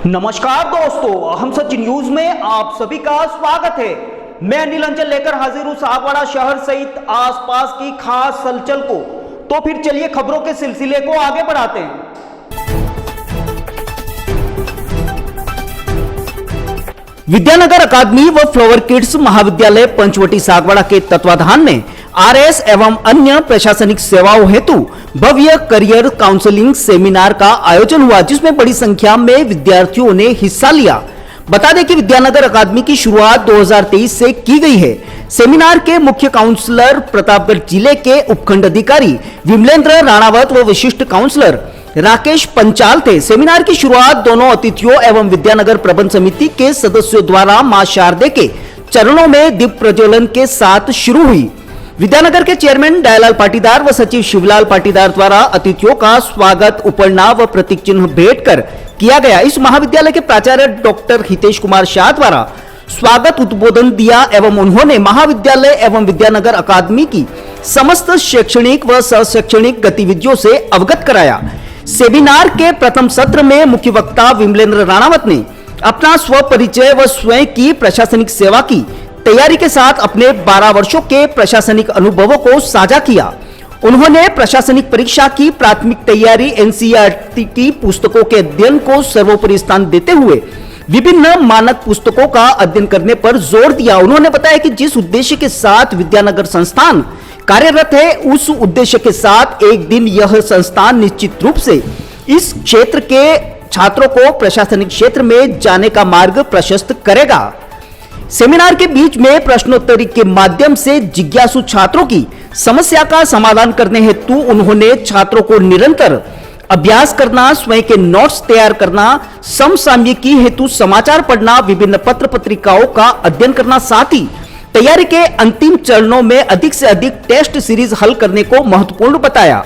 नमस्कार दोस्तों, हम सच न्यूज में आप सभी का स्वागत है। मैं अनिल अंचल लेकर हाजिर हूं सागवाड़ा शहर सहित आसपास की खास हलचल को। तो फिर चलिए खबरों के सिलसिले को आगे बढ़ाते हैं। विद्यानगर अकादमी व फ्लावर किड्स महाविद्यालय पंचवटी सागवाड़ा के तत्वाधान में आरएस एवं अन्य प्रशासनिक सेवाओं हेतु भव्य करियर काउंसलिंग सेमिनार का आयोजन हुआ, जिसमें बड़ी संख्या में विद्यार्थियों ने हिस्सा लिया। बता दें कि विद्यानगर अकादमी की शुरुआत 2023 से की गई है। सेमिनार के मुख्य काउंसलर प्रतापगढ़ जिले के उपखंड अधिकारी विमलेंद्र राणावत व विशिष्ट काउंसलर राकेश पंचाल थे। सेमिनार की शुरुआत दोनों अतिथियों एवं विद्यानगर प्रबंध समिति के सदस्यों द्वारा मां शारदे के चरणों में दीप प्रज्वलन के साथ शुरू हुई। विद्यानगर के चेयरमैन दयालाल पाटीदार व सचिव शिवलाल पाटीदार द्वारा अतिथियों का स्वागत उपरना व प्रतीक चिन्ह भेंट कर किया गया। इस महाविद्यालय के प्राचार्य डॉक्टर हितेश कुमार शाह द्वारा स्वागत उद्बोधन दिया एवं उन्होंने महाविद्यालय एवं विद्यानगर अकादमी की समस्त शैक्षणिक व शैक्षणिक गतिविधियों से अवगत कराया। सेमिनार के प्रथम सत्र में मुख्य वक्ता विमलेंद्र राणावत ने अपना स्वपरिचय व स्वयं की प्रशासनिक सेवा की तैयारी के साथ अपने 12 वर्षों के प्रशासनिक अनुभवों को साझा किया। उन्होंने प्रशासनिक परीक्षा की प्राथमिक तैयारी एनसीईआरटी की पुस्तकों के अध्ययन को सर्वोपरि स्थान देते हुए विभिन्न मानक पुस्तकों का अध्ययन करने पर जोर दिया। उन्होंने बताया कि जिस उद्देश्य के साथ विद्यानगर संस्थान कार्यरत है, उस उद्देश्य के साथ एक दिन यह संस्थान निश्चित रूप से इस क्षेत्र के छात्रों को प्रशासनिक क्षेत्र में जाने का मार्ग प्रशस्त करेगा। सेमिनार के बीच में प्रश्नोत्तरी के माध्यम से जिज्ञासु छात्रों की समस्या का समाधान करने हेतु उन्होंने छात्रों को निरंतर अभ्यास करना, स्वयं के नोट्स तैयार करना, समसामयिकी हेतु समाचार पढ़ना, विभिन्न पत्र पत्रिकाओं का अध्ययन करना, साथ ही तैयारी के अंतिम चरणों में अधिक से अधिक टेस्ट सीरीज हल करने को महत्वपूर्ण बताया।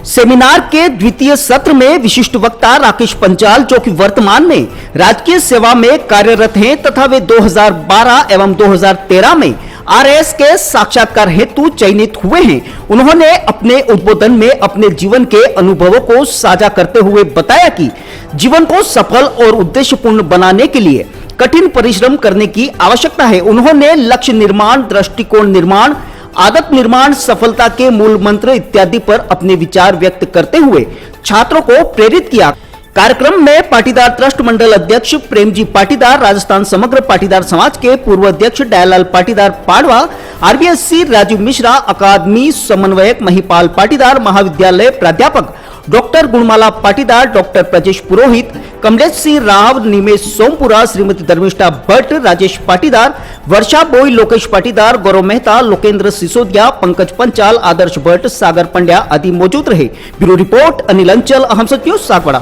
सेमिनार के द्वितीय सत्र में विशिष्ट वक्ता राकेश पंचाल, जो कि वर्तमान में राजकीय सेवा में कार्यरत हैं तथा वे 2012 एवं 2013 में आरएस के साक्षात्कार हेतु चयनित हुए हैं, उन्होंने अपने उद्बोधन में अपने जीवन के अनुभवों को साझा करते हुए बताया कि जीवन को सफल और उद्देश्यपूर्ण बनाने के लिए कठिन परिश्रम करने की आवश्यकता है। उन्होंने लक्ष्य निर्माण, दृष्टिकोण निर्माण, आदत निर्माण, सफलता के मूल मंत्र इत्यादि पर अपने विचार व्यक्त करते हुए छात्रों को प्रेरित किया। कार्यक्रम में पाटीदार ट्रस्ट मंडल अध्यक्ष प्रेमजी पाटीदार, राजस्थान समग्र पाटीदार समाज के पूर्व अध्यक्ष दयालाल पाटीदार पाड़वा, आरबीएससी राजीव मिश्रा, अकादमी समन्वयक महिपाल पाटीदार, महाविद्यालय प्राध्यापक डॉक्टर गुणमाला पाटीदार, डॉक्टर प्रजेश पुरोहित, कमलेश सिंह राव, निमेश सोमपुरा, श्रीमती धर्मिष्ठा भट्ट, राजेश पाटीदार, वर्षा बोई, लोकेश पाटीदार, गौरव मेहता, लोकेंद्र सिसोदिया, पंकज पंचाल, आदर्श भट्ट, सागर पंड्या आदि मौजूद रहे। ब्यूरो रिपोर्ट अनिल अंचल, हम सच न्यूज सागवाड़ा।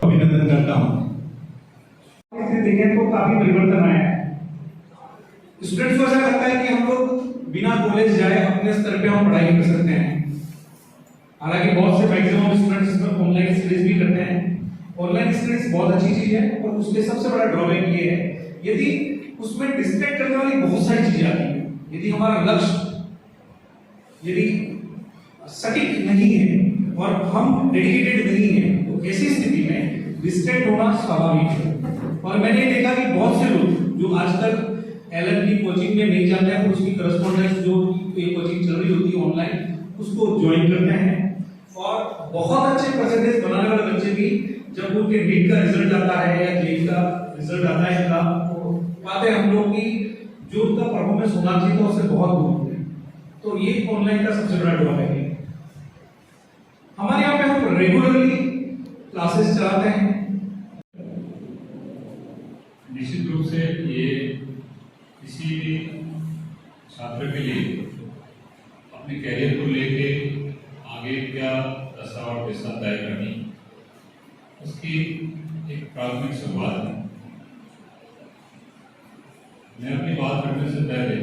अभिनंदन करता हूं। देखें तो काफी परिवर्तन आया है। स्टूडेंट्स को ऐसा लगता है कि हम लोग बिना कॉलेज जाए अपने स्तर पे हम पढ़ाई कर सकते हैं। हालांकि बहुत से मैक्सिमम स्टूडेंट्स इसमें ऑनलाइन स्टडीज भी करते हैं। ऑनलाइन स्टडीज बहुत अच्छी चीज है और उसके सबसे बड़ा ड्रॉबैक ये है, यदि उसमें डिस्ट्रैक्ट करने वाली बहुत सारी चीजें आती हैं, यदि हमारा लक्ष्य यदि सटीक नहीं है और हम डेडिकेटेड नहीं है, तो ऐसी स्थिति में डिस्ट्रैक्ट होना स्वाभाविक है। और मैंने देखा कि बहुत से लोग जो आज तक एलएल की कोचिंग में नहीं जाते हैं, उसकी करस्पॉन्डेंस जो कोचिंग चल रही होती है ऑनलाइन, उसको ज्वाइन करते हैं और बहुत अच्छे परसेंटेज बनाने वाले बच्चे भी जब उनके नीट का रिजल्ट आता है या जेईई का रिजल्ट आता है इनका, तो पाते हम लोग की जो उनका परफॉर्मेंस होना चाहिए था उससे बहुत दूर होते हैं। तो ये ऑनलाइन का सबसे बड़ा ड्रॉबैक है। हमारे यहाँ पे हम रेगुलरली क्लासेस चलाते हैं। निश्चित रूप से ये किसी भी छात्र के लिए अपने कैरियर को लेके आगे क्या रास्ता और दिशा तय करनी, उसकी एक प्राथमिक शुरुआत है। मैं अपनी बात करने से पहले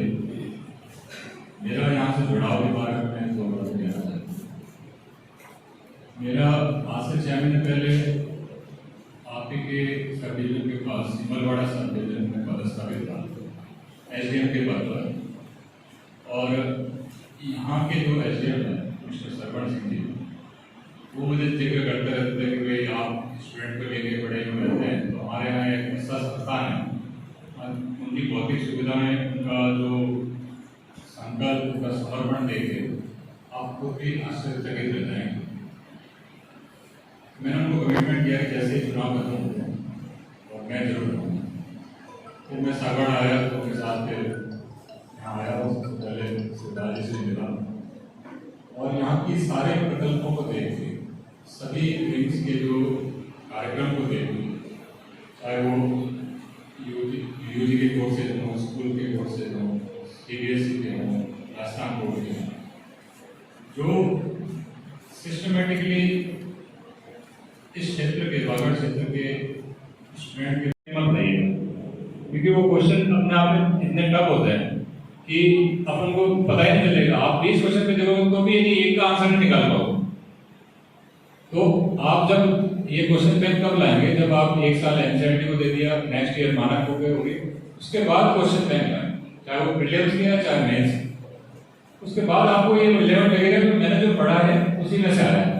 मेरा यहाँ से जुड़ाव के बारे में मैं 2 बात कहना चाहता हूँ। मेरा आज से 6 महीने पहले आप ही के सब डिवीजन के पास सिमलवाड़ा सब डिवीजन में पदस्थापित था SDM के पद पर, और यहाँ के जो SDM है मिस्टर सरवण सिंह जी, वो मुझे जिक्र करते रहते थे कि भाई आप स्टूडेंट को लेके बड़े हुए रहते हैं, तो हमारे यहाँ एक ऐसा संस्थान है, उनकी भौतिक सुविधाएं, उनका जो संकल्प, उनका समर्पण देखे आपको भी आश्चर्यचकित रह जाएंगे। मैंने उनको कमिटमेंट किया कि जैसे चुनाव खत्म हो जाए और मैं जरूर रहूँगा। फिर मैं सागवाड़ा आया तो उनके साथ फिर यहाँ आया, सबसे पहले सिद्धार्थ जी से मिला और यहाँ की सारे प्रकल्पों को देख के, सभी विंग्स के जो कार्यक्रम को देख के, चाहे वो यूजी के कोर्सेज हों, स्कूल के कोर्सेज हों, CBSE के हों, राजस्थान बोर्ड के हों, जो सिस्टमेटिकली इस क्षेत्र के, बागड़ क्षेत्र के स्टूडेंट के मत नहीं है, क्योंकि वो क्वेश्चन अपने आप में इतने टफ होते हैं कि अपन को पता ही नहीं चलेगा। आप 20 क्वेश्चन पे देखोगे तो भी यदि एक का आंसर नहीं निकाल पाओगे। तो आप जब ये क्वेश्चन बैंक कब लाएंगे, जब आप 1 साल NCERT को दे दिया, नेक्स्ट ईयर मानक हो गए होगी, उसके बाद क्वेश्चन बैंक लाएं, चाहे वो प्रीलिम्स की है चाहे मेंस। उसके बाद आपको ये लेवल लगेगा कि मैंने जो पढ़ा है उसी में से आया है।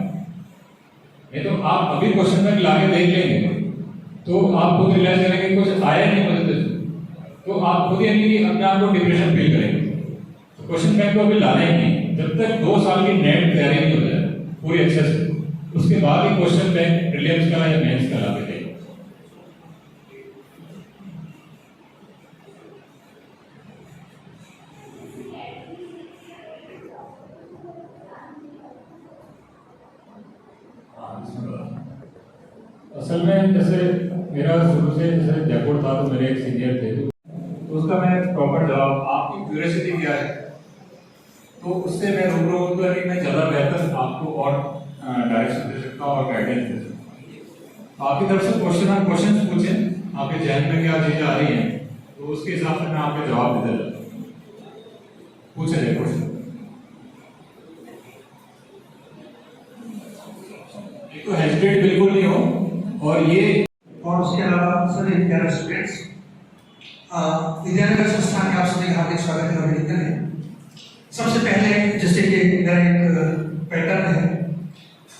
नहीं तो आप अभी क्वेश्चन बैंक लाके देख लेंगे तो आप खुद रियलाइज करेंगे कुछ आया नहीं मुझे, तो आप खुद यानी कि अपने आप को डिप्रेशन फील करेंगे। तो क्वेश्चन बैंक को अभी लाना ही नहीं, जब तक 2 साल की नेट तैयारी नहीं हो जाए पूरी अच्छे से, उसके बाद ही क्वेश्चन बैंक प्रीलिम्स का या मेंस का लाके देगा। असल में जैसे मेरा शुरू से जैसे जयपुर था तो मेरे एक सीनियर थे, तो उसका मैं प्रॉपर जवाब, आपकी क्यूरियोसिटी क्या है, तो उससे मैं रूबरू होकर कि मैं ज़्यादा बेहतर आपको और डायरेक्शन दे सकता हूँ और गाइडेंस दे सकता हूँ। आपकी तरफ से क्वेश्चन पूछें, आपके जहन में क्या चीज़ें आ रही हैं, तो उसके हिसाब से मैं आपके जवाब दे देता हूँ। पूछे जाए क्वेश्चन। एक तो हेजिटेट बिल्कुल नहीं हो, और ये और उसके अलावा सभी प्यारे स्टूडेंट्स, विद्यानगर संस्थान में आप सभी का हार्दिक स्वागत है, अभिनंदन है। सबसे पहले जैसे कि मेरा एक पैटर्न है,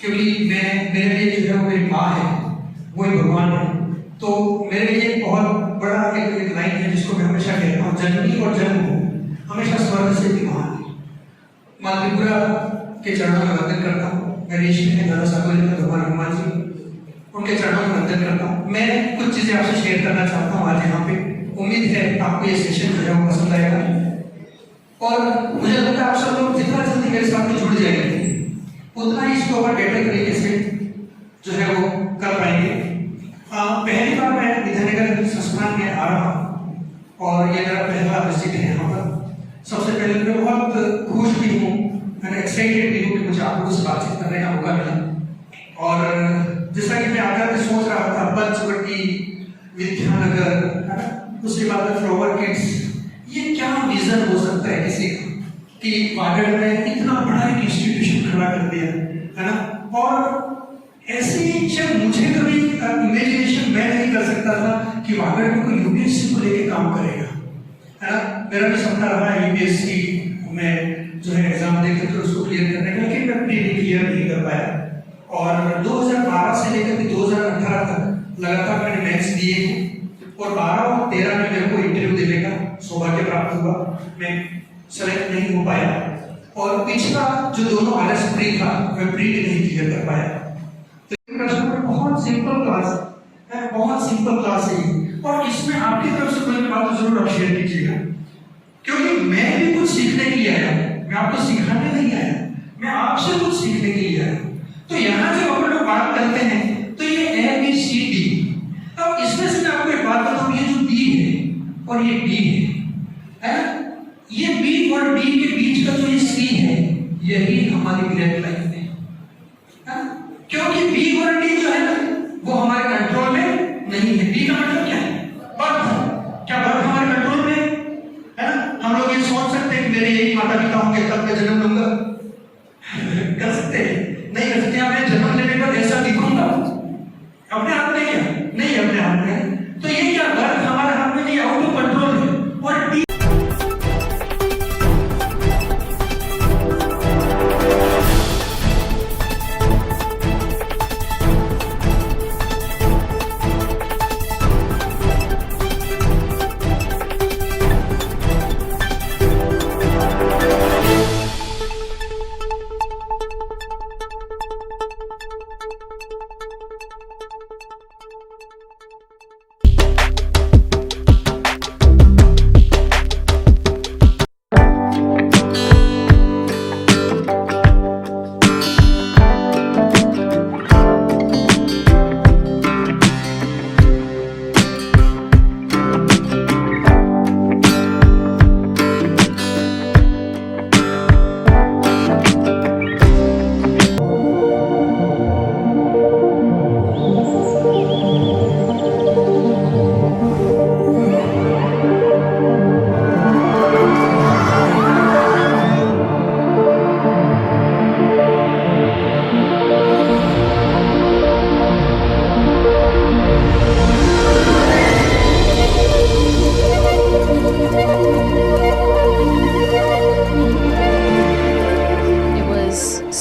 क्योंकि मेरे लिए जो है वो मेरी माँ है, वही भगवान है, तो मेरे लिए एक बहुत बड़ा एक लाइन है जिसको मैं हमेशा कहता हूँ, जननी और जन्म हमेशा स्वर्ग से भी महान है। माँ त्रिपुरा के चरणों में वंदन करता हूँ, मेरे इष्ट हैं दादा सागर भगवान हनुमान जी, उनके चरणों में वंदन करता हूँ। मैं कुछ चीजें आपसे शेयर करना चाहता हूँ आज यहाँ पे। उम्मीद है आपको ये सेशन जो है वो पसंद आएगा, और मुझे लगता है आप सब लोग जितना जल्दी मेरे साथ में जुड़ जाएंगे उतना ही इसको और बेटर तरीके से जो है वो कर पाएंगे। पहली बार मैं विद्यानगर संस्थान में आ रहा हूँ और ये मेरा पहला विजिट है यहाँ पर। सबसे पहले मैं बहुत खुश भी हूँ, मैंने एक्साइटेड भी हूँ कि मुझे आप लोगों से बातचीत करने का मौका मिला। और जैसा कि मैं आकर के सोच रहा था, पंचवटी, विद्यानगर, उसके बाद फ्लावर किड्स, ये क्या विजन हो सकता है किसी का कि वागड़ में इतना बड़ा एक इंस्टीट्यूशन खड़ा कर दिया है ना। और ऐसी जब मुझे कभी इमेजिनेशन मैं नहीं कर सकता था कि वागड़ में कोई यूपीएससी को लेके काम करेगा, है ना। मेरा भी सपना रहा है यूपीएससी में जो है एग्जाम देकर के उसको क्लियर करने का, लेकिन मैं प्री क्लियर नहीं कर पाया। और 2012 से लेकर के 2018 तक लगातार मैंने मेंस दिए और 12 और 13 में मेरे को इंटरव्यू देने का सौभाग्य प्राप्त हुआ, मैं सेलेक्ट नहीं हो पाया। और पिछला जो दोनों RS प्री था मैं प्री नहीं क्लियर कर पाया। तो बहुत सिंपल क्लास है, बहुत सिंपल क्लास है, और इसमें आपकी तरफ से कोई बात तो जरूर आप शेयर कीजिएगा, क्योंकि मैं भी कुछ सीखने के लिए आया, मैं आपको सिखाने नहीं आया, मैं आपसे कुछ सीखने के लिए आया। तो यहाँ जब अपन लोग बात करते हैं तो ये ABCD, अब इसमें से मैं आपको एक बात बताऊं, ये जो B है और ये D है, ये B और D के बीच का जो ये C है, यही हमारी ग्रेड लाइन है, क्योंकि B और D जो है ना वो हमारे कंट्रोल में नहीं है। D का मतलब क्या है? बर्थ। क्या बर्थ हमारे कंट्रोल में? जन्म लूंगा? कर सकते हैं, नहीं कर सकते। मैं जन्म लेने पर ऐसा दिखूंगा अपने हाथ में क्या? नहीं अपने हाथ में। तो ये क्या घर हमारे हाथ में नहीं, आउट ऑफ कंट्रोल है। और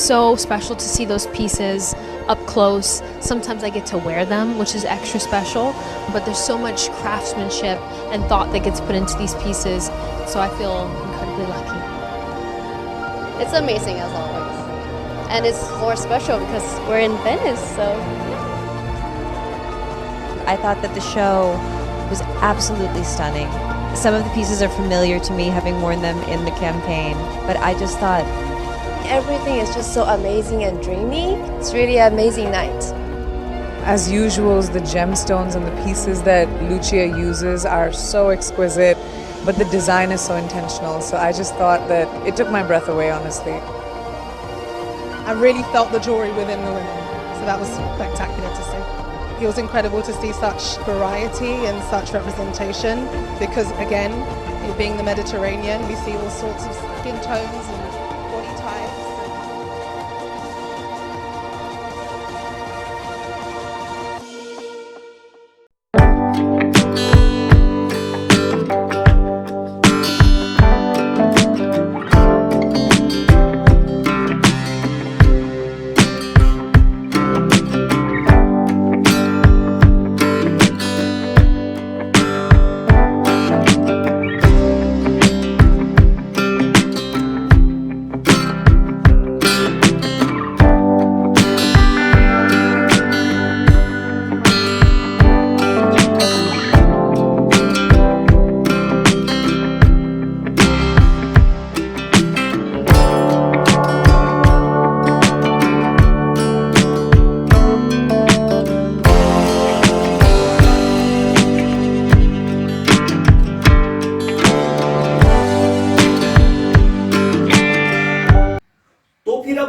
so special to see those pieces up close. Sometimes I get to wear them, which is extra special, but there's so much craftsmanship and thought that gets put into these pieces, so I feel incredibly lucky. It's amazing as always, and it's more special because we're in Venice, so I thought that the show was absolutely stunning. Some of the pieces are familiar to me, having worn them in the campaign, but I just thought everything is just so amazing and dreamy. It's really an amazing night. As usual, the gemstones and the pieces that Lucia uses are so exquisite, but the design is so intentional. So I just thought that it took my breath away, honestly. I really felt the jewelry within the women, so that was spectacular to see. It was incredible to see such variety and such representation because, again, it being the Mediterranean, we see all sorts of skin tones and body types.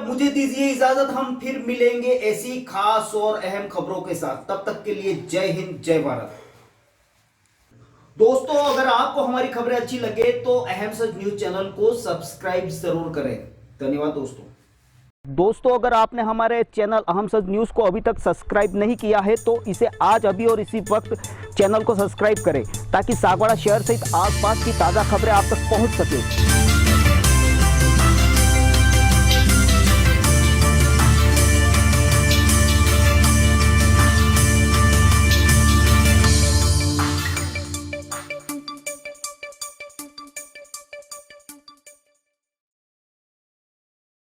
मुझे दीजिए इजाजत, हम फिर मिलेंगे ऐसी खास और अहम खबरों के साथ। तब तक के लिए जय हिंद, जय भारत। दोस्तों, अगर आपको हमारी खबरें अच्छी लगे तो अहम सच न्यूज चैनल को सब्सक्राइब जरूर करें। धन्यवाद दोस्तों, अगर आपने हमारे चैनल अहम सच न्यूज को अभी तक सब्सक्राइब नहीं किया है तो इसे आज अभी और इसी वक्त चैनल को सब्सक्राइब करें ताकि सागवाड़ा शहर सहित आसपास की ताजा खबरें आप तक पहुंच सके।